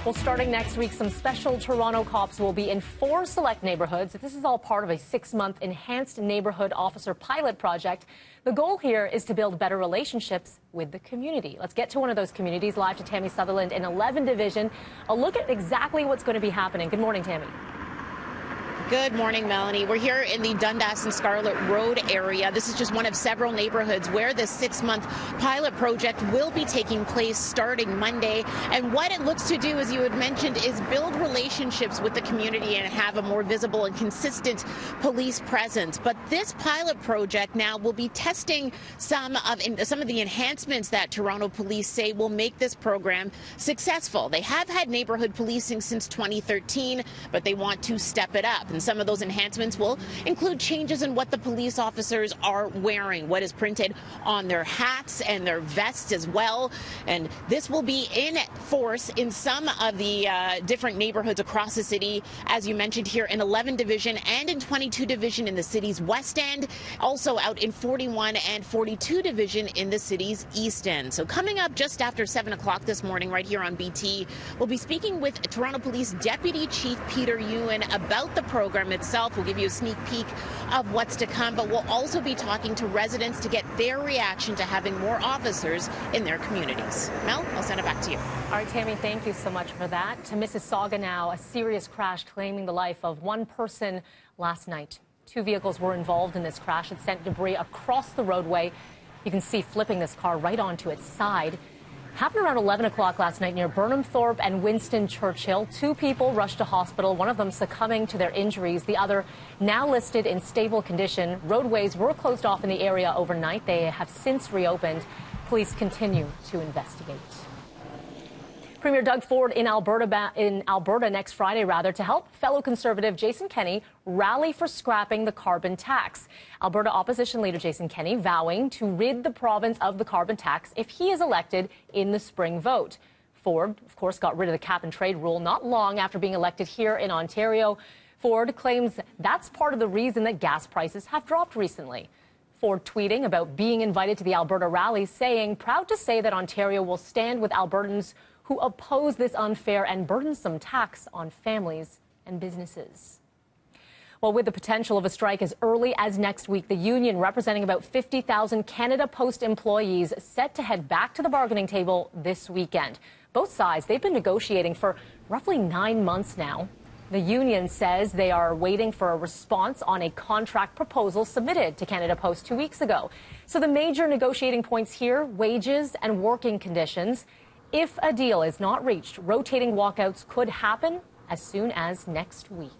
Well, starting next week, some special Toronto cops will be in 4 select neighborhoods. This is all part of a 6-month enhanced neighborhood officer pilot project. The goal here is to build better relationships with the community. Let's get to one of those communities. Live to Tammy Sutherland in 11 Division. A look at exactly what's going to be happening. Good morning, Tammy. Good morning, Melanie. We're here in the Dundas and Scarlett Road area. This is just one of several neighborhoods where this 6-month pilot project will be taking place starting Monday. And what it looks to do, as you had mentioned, is build relationships with the community and have a more visible and consistent police presence. But this pilot project now will be testing some of the enhancements that Toronto police say will make this program successful. They have had neighborhood policing since 2013, but they want to step it up. And some of those enhancements will include changes in what the police officers are wearing, what is printed on their hats and their vests as well. And this will be in force in some of the different neighborhoods across the city, as you mentioned, here in 11 Division and in 22 Division in the city's West End, also out in 41 and 42 Division in the city's East End. So coming up just after 7 o'clock this morning right here on BT, we'll be speaking with Toronto Police Deputy Chief Peter Ewan about the program itself. We'll give you a sneak peek of what's to come, but we'll also be talking to residents to get their reaction to having more officers in their communities. Mel, I'll send it back to you. All right, Tammy, thank you so much for that. To Mississauga now, a serious crash claiming the life of one person last night. 2 vehicles were involved in this crash. It sent debris across the roadway. You can see flipping this car right onto its side. Happened around 11 o'clock last night near Burnham Thorpe and Winston Churchill. 2 people rushed to hospital, one of them succumbing to their injuries, the other now listed in stable condition. Roadways were closed off in the area overnight. They have since reopened. Police continue to investigate. Premier Doug Ford in Alberta next Friday, to help fellow Conservative Jason Kenney rally for scrapping the carbon tax. Alberta opposition leader Jason Kenney vowing to rid the province of the carbon tax if he is elected in the spring vote. Ford, of course, got rid of the cap-and-trade rule not long after being elected here in Ontario. Ford claims that's part of the reason that gas prices have dropped recently. Ford tweeting about being invited to the Alberta rally, saying, proud to say that Ontario will stand with Albertans who oppose this unfair and burdensome tax on families and businesses. Well, with the potential of a strike as early as next week, the union representing about 50,000 Canada Post employees set to head back to the bargaining table this weekend. Both sides, they've been negotiating for roughly 9 months now. The union says they are waiting for a response on a contract proposal submitted to Canada Post 2 weeks ago. So the major negotiating points here, wages and working conditions. If a deal is not reached, rotating walkouts could happen as soon as next week.